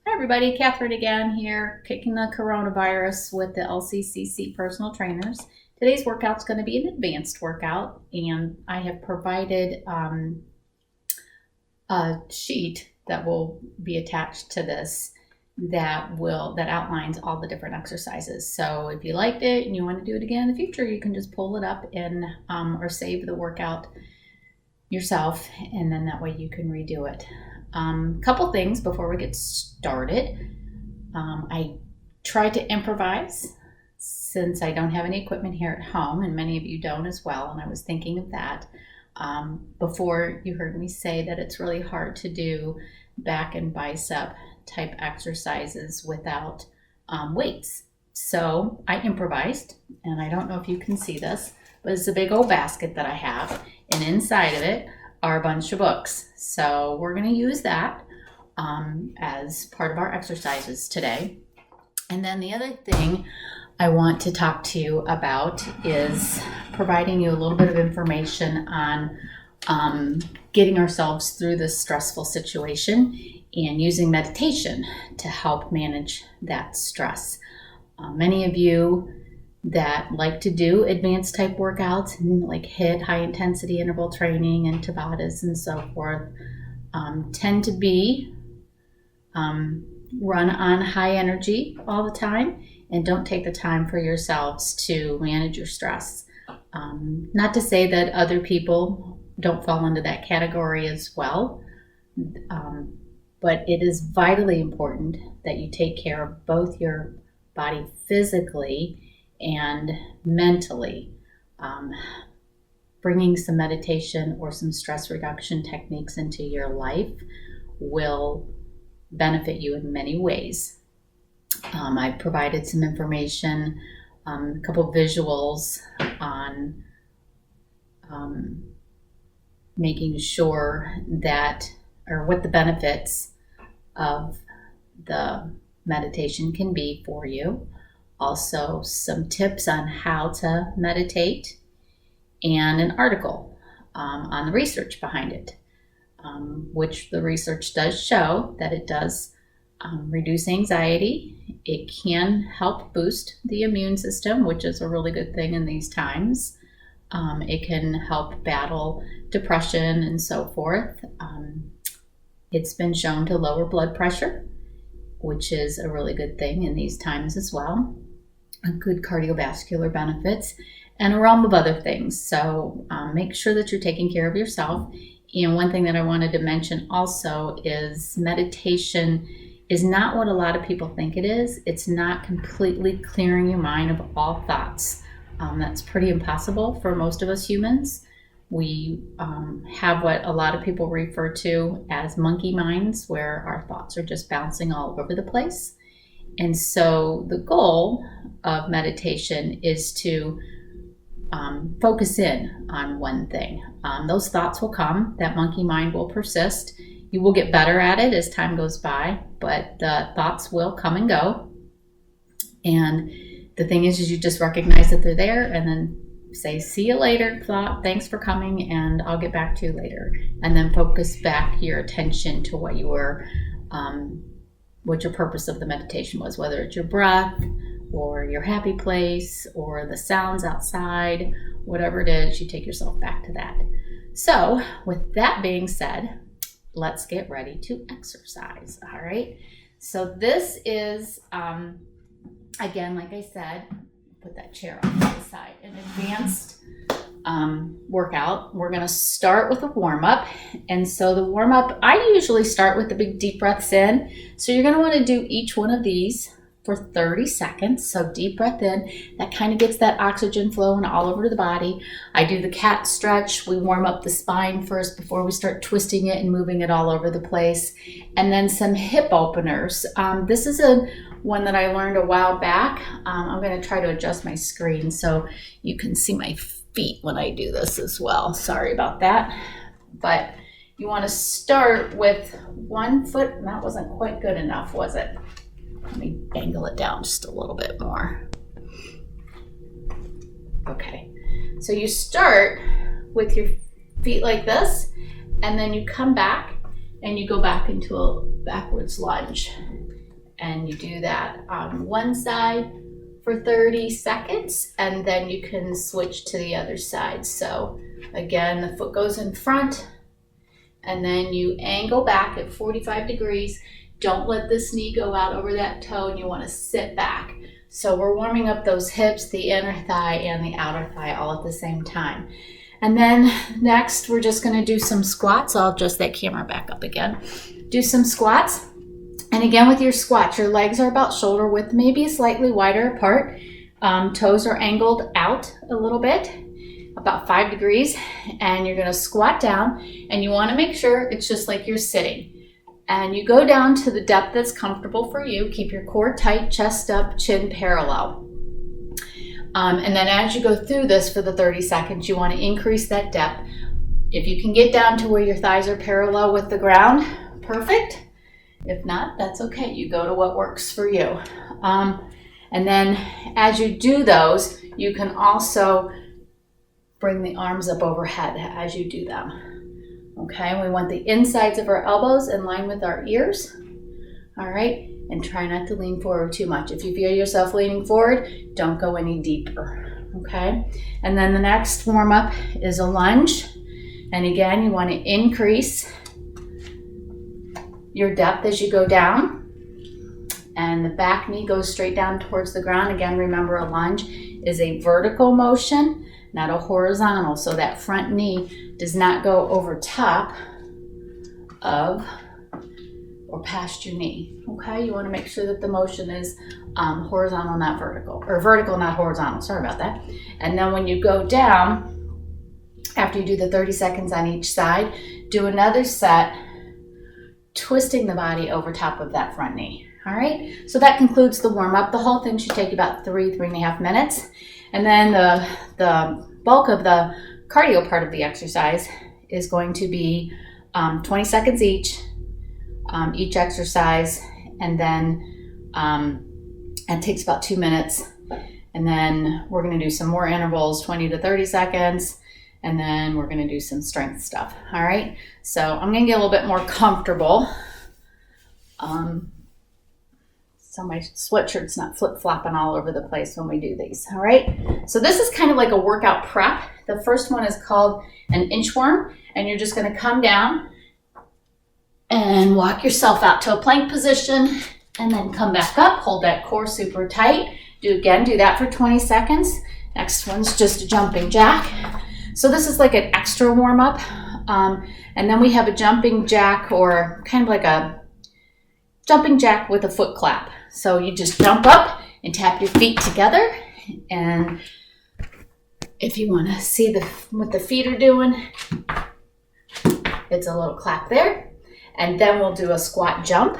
Hi everybody, Catherine again here, kicking the coronavirus with the LCCC personal trainers. Today's workout is going to be an advanced workout, and I have provided a sheet that will be attached to this that outlines all the different exercises. So if you liked it and you want to do it again in the future, you can just pull it up and or save the workout yourself, and then that way you can redo it. Couple things before we get started. I tried to improvise since I don't have any equipment here at home, and many of you don't as well, and I was thinking of that. Before you heard me say that it's really hard to do back and bicep type exercises without weights. So I improvised, and I don't know if you can see this, but it's a big old basket that I have, and inside of it are a bunch of books. So we're going to use that as part of our exercises today. And then the other thing I want to talk to you about is providing you a little bit of information on getting ourselves through this stressful situation and using meditation to help manage that stress. Many of you that like to do advanced type workouts, like HIIT, high intensity interval training, and Tabatas and so forth, tend to be run on high energy all the time and don't take the time for yourselves to manage your stress. Not to say that other people don't fall into that category as well, but it is vitally important that you take care of both your body physically and mentally. Bringing some meditation or some stress reduction techniques into your life will benefit you in many ways. I provided some information, a couple visuals on making sure that, or what the benefits of the meditation can be for you. Also, some tips on how to meditate, and an article on the research behind it, which the research does show that it does reduce anxiety. It can help boost the immune system, which is a really good thing in these times. It can help battle depression and so forth. It's been shown to lower blood pressure, which is a really good thing in these times as well. Good cardiovascular benefits, and a realm of other things. So make sure that you're taking care of yourself. And one thing that I wanted to mention also is meditation is not what a lot of people think it is. It's not completely clearing your mind of all thoughts. That's pretty impossible for most of us humans. We have what a lot of people refer to as monkey minds, where our thoughts are just bouncing all over the place. And so the goal of meditation is to focus in on one thing. Those thoughts will come, that monkey mind will persist. You will get better at it as time goes by, but the thoughts will come and go. And the thing is you just recognize that they're there and then say, see you later, thought, thanks for coming, and I'll get back to you later. And then focus back your attention to what you were, what your purpose of the meditation was, whether it's your breath or your happy place or the sounds outside, whatever it is, you take yourself back to that. So with that being said, let's get ready to exercise. All right. So this is, again, like I said, put that chair off to the side, an advanced workout. We're going to start with a warm-up. And so the warm-up, I usually start with the big deep breaths in. So you're going to want to do each one of these for 30 seconds. So deep breath in, that kind of gets that oxygen flowing all over the body. I do the cat stretch. We warm up the spine first before we start twisting it and moving it all over the place. And then some hip openers. This is one that I learned a while back. I'm going to try to adjust my screen so you can see my feet when I do this as well. Sorry about that. But you want to start with one foot. That wasn't quite good enough, was it? Let me angle it down just a little bit more. Okay, so you start with your feet like this, and then you come back and you go back into a backwards lunge. And you do that on one side for 30 seconds, and then you can switch to the other side. So again, the foot goes in front, and then you angle back at 45 degrees. Don't let this knee go out over that toe, and you want to sit back. So we're warming up those hips, the inner thigh and the outer thigh all at the same time. And then next, we're just going to do some squats. I'll adjust that camera back up again. Do some squats. And again, with your squats, your legs are about shoulder width, maybe slightly wider apart. Toes are angled out a little bit, about 5 degrees. And you're going to squat down, and you want to make sure it's just like you're sitting. And you go down to the depth that's comfortable for you. Keep your core tight, chest up, chin parallel. And then as you go through this for the 30 seconds, you want to increase that depth. If you can get down to where your thighs are parallel with the ground, perfect. If not, that's okay. You go to what works for you. And then as you do those, you can also bring the arms up overhead as you do them. Okay, we want the insides of our elbows in line with our ears. All right, and try not to lean forward too much. If you feel yourself leaning forward, don't go any deeper. Okay, and then the next warm up is a lunge. And again, you want to increase your depth as you go down. And the back knee goes straight down towards the ground. Again, remember, a lunge is a vertical motion, not a horizontal. So that front knee does not go over top of or past your knee. Okay, you want to make sure that the motion is horizontal, not vertical, or vertical, not horizontal. Sorry about that. And then when you go down, after you do the 30 seconds on each side, do another set, twisting the body over top of that front knee. All right, so that concludes the warm-up. The whole thing should take about 3.5 minutes. And then the bulk of the cardio part of the exercise is going to be 20 seconds each exercise, and then it takes about 2 minutes. And then we're going to do some more intervals, 20 to 30 seconds, and then we're going to do some strength stuff. All right, so I'm going to get a little bit more comfortable. So my sweatshirt's not flip-flopping all over the place when we do these, all right? So this is kind of like a workout prep. The first one is called an inchworm, and you're just gonna come down and walk yourself out to a plank position, and then come back up, hold that core super tight. Do that for 20 seconds. Next one's just a jumping jack. So this is like an extra warm-up. And then we have a jumping jack, or kind of like a jumping jack with a foot clap. So you just jump up and tap your feet together. And if you want to see what the feet are doing, it's a little clap there. And then we'll do a squat jump.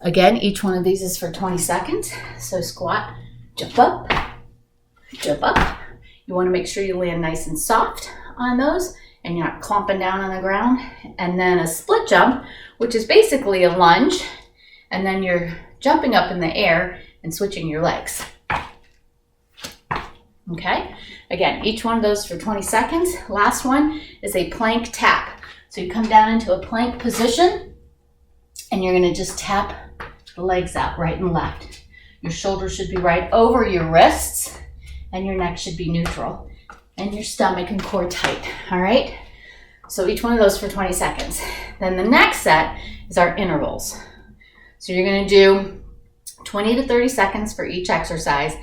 Again, each one of these is for 20 seconds. So squat, jump up, jump up. You want to make sure you land nice and soft on those and you're not clomping down on the ground. And then a split jump, which is basically a lunge. And then you're jumping up in the air and switching your legs. Okay, again, each one of those for 20 seconds. Last one is a plank tap. So you come down into a plank position and you're gonna just tap the legs out right and left. Your shoulders should be right over your wrists and your neck should be neutral and your stomach and core tight, all right? So each one of those for 20 seconds. Then the next set is our intervals. So you're gonna do 20 to 30 seconds for each exercise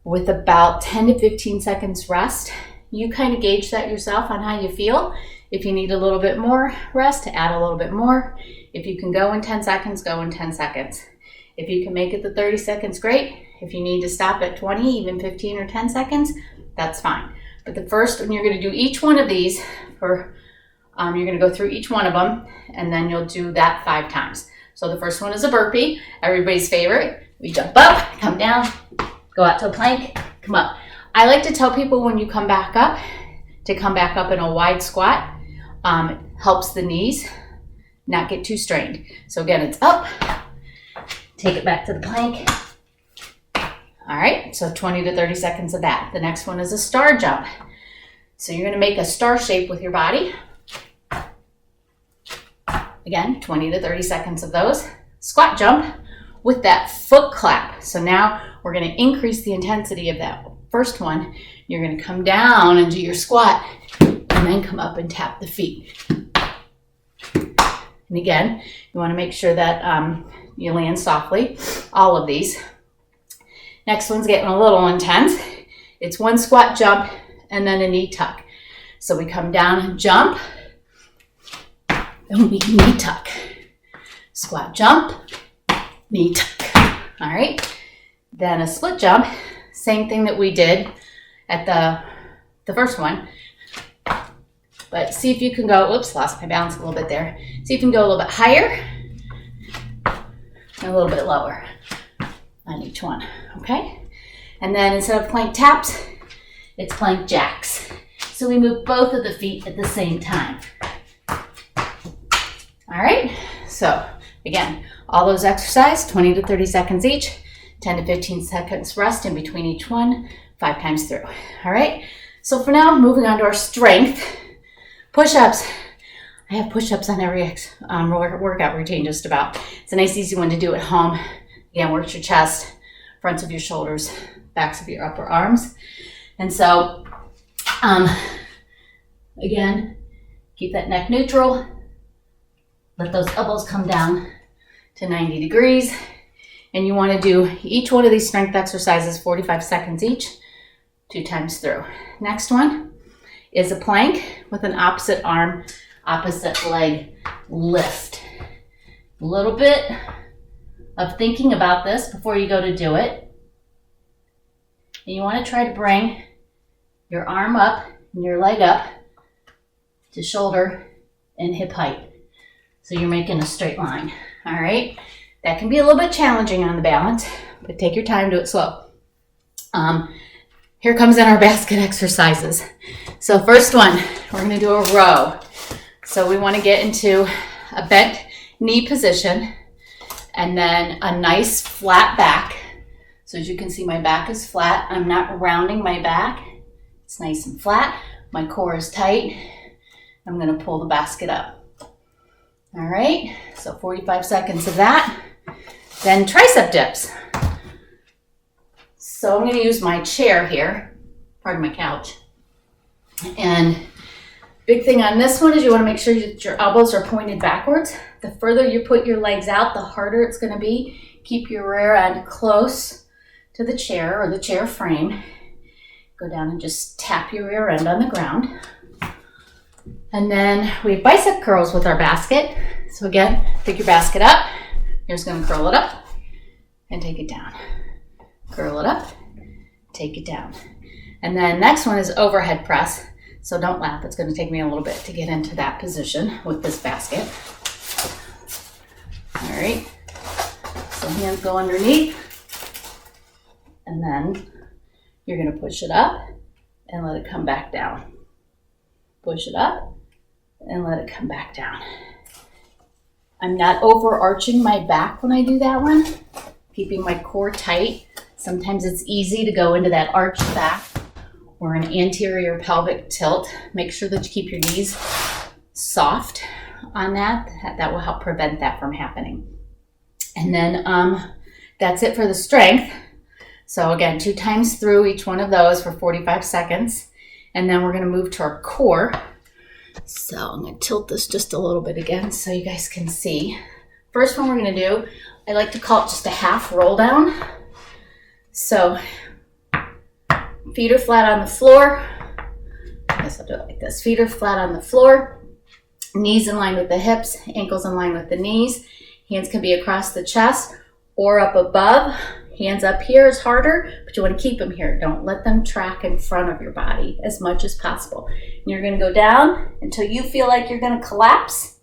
with about 10 to 15 seconds rest. You kind of gauge that yourself on how you feel. If you need a little bit more rest, add a little bit more. If you can go in 10 seconds, go in 10 seconds. If you can make it to 30 seconds, great. If you need to stop at 20, even 15 or 10 seconds, that's fine. But the first, when you're gonna do each one of these, you're gonna go through each one of them, and then you'll do that 5 times. So the first one is a burpee, everybody's favorite. We jump up, come down, go out to a plank, come up. I like to tell people when you come back up, to come back up in a wide squat. It helps the knees not get too strained. So again, it's up, take it back to the plank. All right, so 20 to 30 seconds of that. The next one is a star jump. So you're gonna make a star shape with your body. Again, 20 to 30 seconds of those. squat jump with that foot clap. So now we're going to increase the intensity of that first one. You're going to come down and do your squat and then come up and tap the feet. And again, you want to make sure that you land softly, all of these. Next one's getting a little intense. It's one squat jump and then a knee tuck. So we come down and jump, and we knee tuck. Squat jump, knee tuck. All right. Then a split jump, same thing that we did at the first one. But see if you can go, oops, lost my balance a little bit there. See if you can go a little bit higher and a little bit lower on each one, okay? And then instead of plank taps, it's plank jacks. So we move both of the feet at the same time. All right, so again, all those exercises, 20 to 30 seconds each, 10 to 15 seconds rest in between each one, 5 times through. All right, so for now, moving on to our strength. Push-ups. I have push-ups on every workout routine just about. It's a nice, easy one to do at home. Again, works your chest, fronts of your shoulders, backs of your upper arms. And so, again, keep that neck neutral. Let those elbows come down to 90 degrees. And you want to do each one of these strength exercises 45 seconds each, 2 times through. Next one is a plank with an opposite arm, opposite leg lift. A little bit of thinking about this before you go to do it. And you want to try to bring your arm up and your leg up to shoulder and hip height. So you're making a straight line, all right? That can be a little bit challenging on the balance, but take your time, do it slow. Here comes in our basket exercises. So first one, we're gonna do a row. So we wanna get into a bent knee position and then a nice flat back. So as you can see, my back is flat. I'm not rounding my back. It's nice and flat. My core is tight. I'm gonna pull the basket up. All right, so 45 seconds of that. Then tricep dips. So I'm gonna use my chair here, pardon my couch. And big thing on this one is you wanna make sure that your elbows are pointed backwards. The further you put your legs out, the harder it's gonna be. Keep your rear end close to the chair or the chair frame. Go down and just tap your rear end on the ground. And then we have bicep curls with our basket. So again, pick your basket up. You're just gonna curl it up and take it down. Curl it up, take it down. And then next one is overhead press. So don't laugh, it's gonna take me a little bit to get into that position with this basket. All right, so hands go underneath. And then you're gonna push it up and let it come back down. Push it up and let it come back down. I'm not overarching my back when I do that one, keeping my core tight. Sometimes it's easy to go into that arched back or an anterior pelvic tilt. Make sure that you keep your knees soft on that. That will help prevent that from happening. And then that's it for the strength. So again, 2 times through each one of those for 45 seconds. And then we're gonna move to our core. So I'm gonna tilt this just a little bit again so you guys can see. First one we're gonna do, I like to call it just a half roll down. So feet are flat on the floor. I guess I'll do it like this. Feet are flat on the floor. Knees in line with the hips, ankles in line with the knees. Hands can be across the chest or up above. Hands up here is harder, but you want to keep them here. Don't let them track in front of your body as much as possible. And you're going to go down until you feel like you're going to collapse,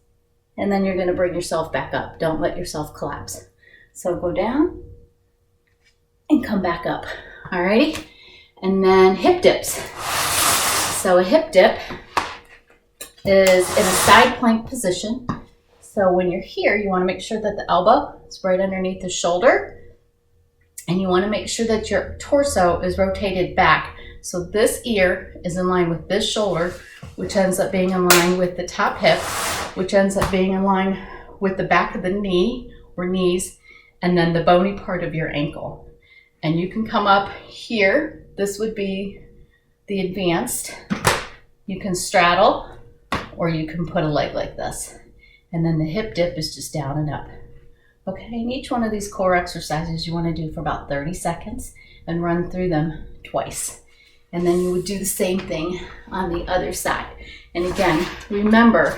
and then you're going to bring yourself back up. Don't let yourself collapse. So go down and come back up. Alrighty? And then hip dips. So a hip dip is in a side plank position. So when you're here, you want to make sure that the elbow is right underneath the shoulder. And you want to make sure that your torso is rotated back. So this ear is in line with this shoulder, which ends up being in line with the top hip, which ends up being in line with the back of the knee or knees, and then the bony part of your ankle. And you can come up here. This would be the advanced. You can straddle, or you can put a leg like this. And then the hip dip is just down and up. Okay, and each one of these core exercises you want to do for about 30 seconds and run through them twice. And then you would do the same thing on the other side. And again, remember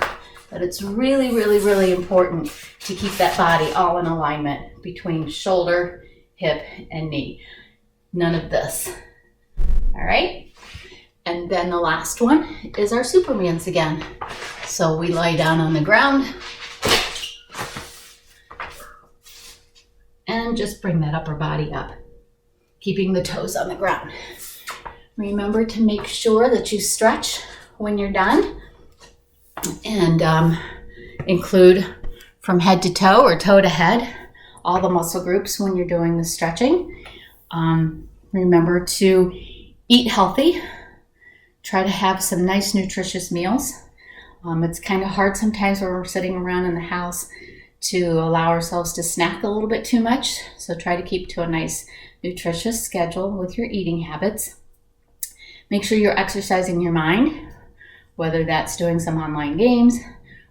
that it's really, really, really important to keep that body all in alignment between shoulder, hip, and knee. None of this. All right? And then the last one is our Supermans again. So we lie down on the ground and just bring that upper body up, keeping the toes on the ground. Remember to make sure that you stretch when you're done, and include from head to toe or toe to head all the muscle groups when you're doing the stretching. Remember to eat healthy. Try to have some nice nutritious meals. It's kind of hard sometimes when we're sitting around in the house to allow ourselves to snack a little bit too much. So try to keep to a nice nutritious schedule with your eating habits. Make sure you're exercising your mind, whether that's doing some online games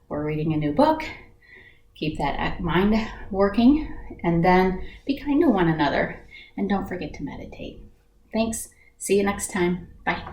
or reading a new book. Keep that mind working, and then be kind to one another, and don't forget to meditate. Thanks. See you next time. Bye.